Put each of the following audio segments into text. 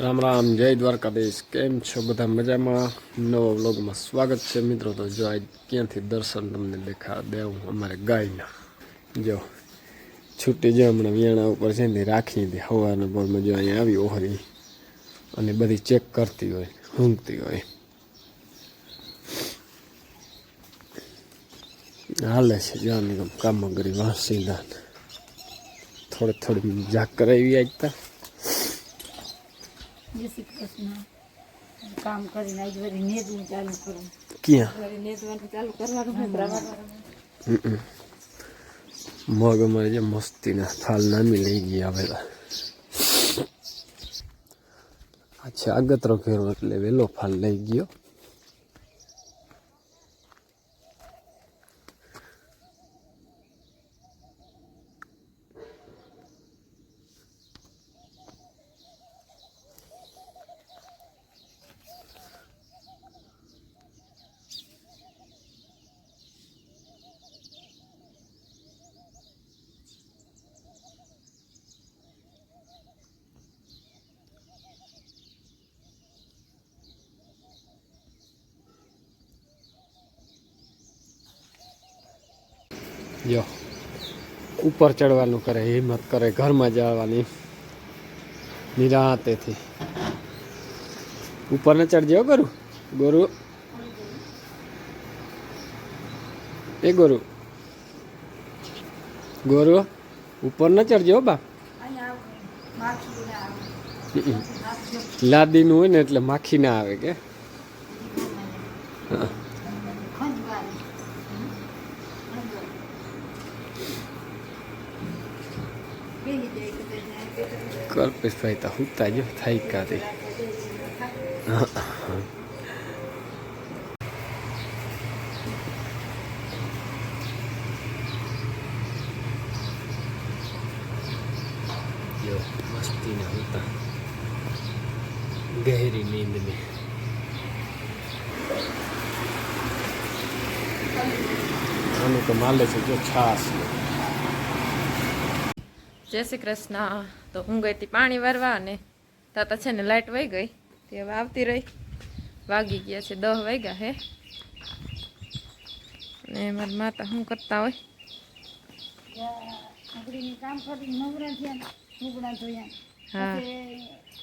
રામ રામ, જય દ્વારકાધીશ. કેમ છો બધા? મજામાં? નવા વ્લોગમાં સ્વાગત છે મિત્રો. તો જો આજ ક્યાંથી દર્શન તમને દેખા દેવું અમારે ગાયના. જો છૂટી જો હમણાં વિયાણા ઉપર છે ને રાખી હતી હવાને બોરમાં. જો અહીંયા આવી ઓહરી અને બધી ચેક કરતી હોય, ઊંઘતી હોય. હાલે છે જવાની કામગીરી વાંસીદા થોડી મજાક કરાવી આજતા. જય શ્રી કૃષ્ણ. કામ કરીને આજ વળી નેદવું ચાલુ કરું. ક્યાં વળી નેદવાનું ચાલુ કરવાનું હોય બરાબર. મગ અમારે જે મસ્તીના થાલ નામી લઈ ગયા આવેલા. અચ્છા, આગતરો ફેરવો એટલે વેલો ફાલ લઈ ગયો. જો ઉપર ચડવાનું કરે, હિંમત કરે, ઘરમાં જવાની નિરાંતેથી. ઉપર ને ચડજો ગરુ. ગોરુ એ ગોરુ ગોરુ ઉપર ન ચડજો બા. લાદીનું હોય ને એટલે માખી ના આવે કે. હા, કલ્પેશભાઈ તો હુતા જો થાય કાથી. જો મસ્તીને હુતા ગહેરી નીંદ में. આનું તો માલે છે જો છાસ. જય શ્રી કૃષ્ણ. તો હું ગઈ હતી પાણી વારવા અને તાતા છે ને લાઇટ વહી ગઈ તે હવે આવતી રહી. વાગી ગયા છે 10 વાગ્યા હે ને મારી માતા શું કરતા હોય. કામ કરીને નવરા થયા, લુગડા ધોયા. હા,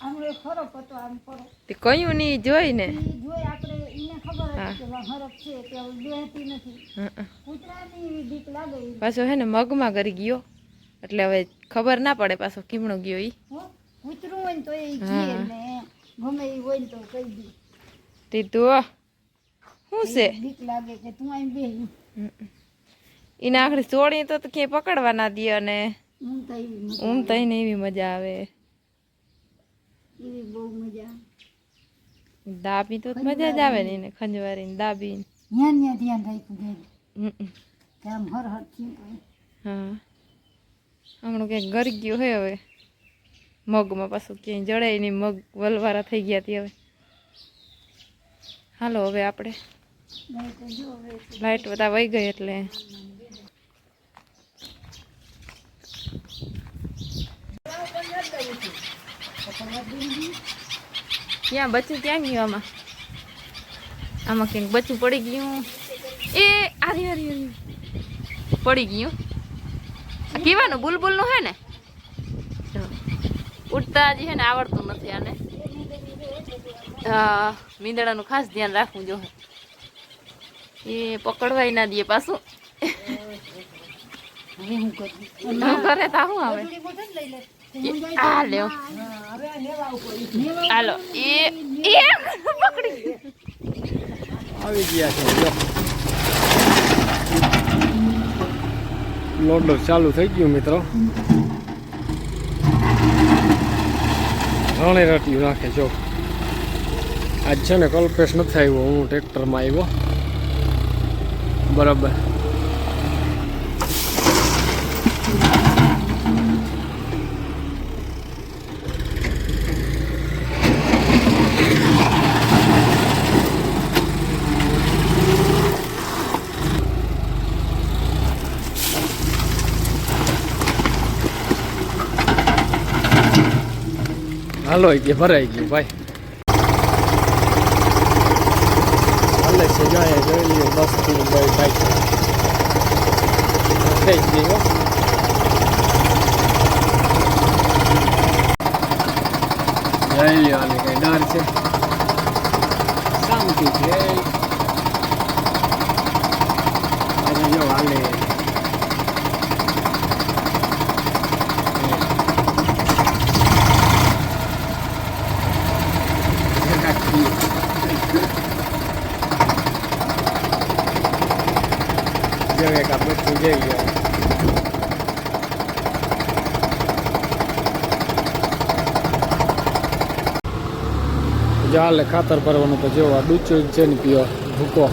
આમળે ખરો પતો આમ કરો તે કયું નહીં જોઈ ને. જોઈ આપણે એને ખબર હતી કે હરફ છે તે બેહતી નથી. કૂતરાની બીક લાગે. પાછો હે ને મગમાં કરી ગયો એટલે હવે ખબર ના પડે પાછો કીમણો ગયો ઈ. કૂતરું હોય ને તો એ જીએ ને ગમે એ હોય ને તો કહી દે. તે તું શું છે બીક લાગે કે તું અહીં બેહી. એના આખરી છોડી તો ક્યાંય પકડવા ના દે અને ઊંઘ તો ને એવી મજા આવે. એવી બહુ મજા. દાબી તો મજા જ આવે ને એને ખંજવારીને દાબી. ન્યા ધ્યાન રાખ્યું કે આમ હર થયું. હા, હમણાં ક્યાંક ગરી ગયો હે હવે મગમાં. પાછું ક્યાંય જડાય નહીં, મગ વલવારા થઈ ગયા હતી હવે. હાલો હવે આપણે લાઈટ બધા વહી ગઈ એટલે ક્યાં બચ્ચું ક્યાં ગયું? આમાં ક્યાંક બચ્ચું પડી ગયું. એ આરી આરી આરી પડી ગયું. કીવાનું બુલબુલનું હે ને, ઉડતા હજી હે ને આવડતું નથી આને. હા, મીંદડાનું ખાસ ધ્યાન રાખવું જો. એ પકડવાય ના દે પાછું. કરે તા શું આવે. આ લ્યો હાલો. એ પકડી આવી ગયા છે. જો લોડર ચાલુ થઈ ગયું મિત્રો. રણે રટ્યું નાખે. જો આજ છે ને કલ્પેશ નથી આવ્યો, હું ટ્રેક્ટરમાં આવ્યો. બરાબર. હાલો કે ભરાઈ ગયું ભાઈ. હાલે છે જાય જોઈ લ્યો બસ થી બાઈક થઈ ગઈ હો. જોઈ લ્યો આને કઈ ડર છે શાંતિ છે. આજે જો હાલે જેવે કા બચ્ચું જઈ ગયો. હાલે ખાતર ભરવાનું તો જેવા ડૂચું છે ને પીવો ભૂકો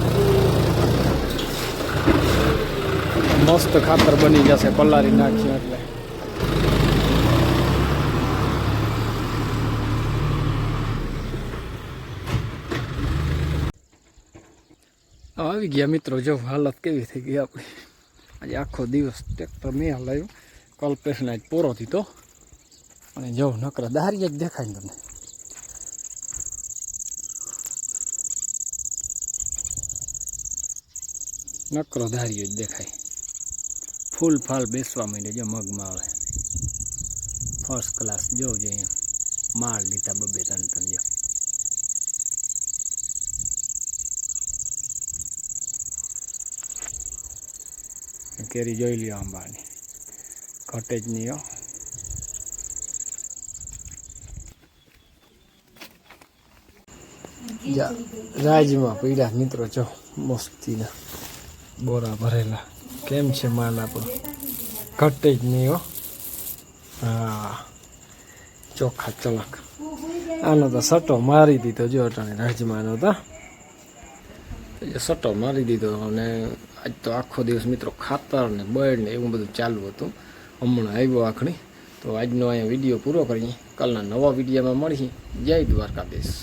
મસ્ત ખાતર બની જશે પલારી નાખીએ એટલે. આવી ગયા મિત્રો, જો હાલત કેવી થઈ ગઈ આપણી. આજે આખો દિવસ ટ્રેક્ટર મેં હલાવ્યું. કલ્પેશને આજ પોરો દીધો અને જો નકરા દારિયા જ દેખાય ને તમને. નકરો ધાર્યો જ દેખાય. ફૂલ ફાલ બેસવા માંડે જો મગમાં આવે ફર્સ્ટ ક્લાસ. જોજો એમ માળ લીધા 2-3 જો. કેરી જોઈ લ્યો આંબાની ઘટે જ નહીં હો. રાજમાં પીડા મિત્રો જો મસ્તીના બોરા ભરેલા. કેમ છે માલ આપણો ઘટે જ નહીં હો. હા ચોખ્ખા ચલક. આનો તો સટો મારી દીધો જો અટાણે રાજમાનો તો સટો મારી દીધો. અને આજ તો આખો દિવસ મિત્રો ખાતર ને બળ ને એવું બધું ચાલુ હતું. હમણાં આવ્યો આખણી. તો આજનો અહીંયા વિડીયો પૂરો કરીએ. કાલના નવા વિડીયોમાં મળીએ. જય દ્વારકાધીશ.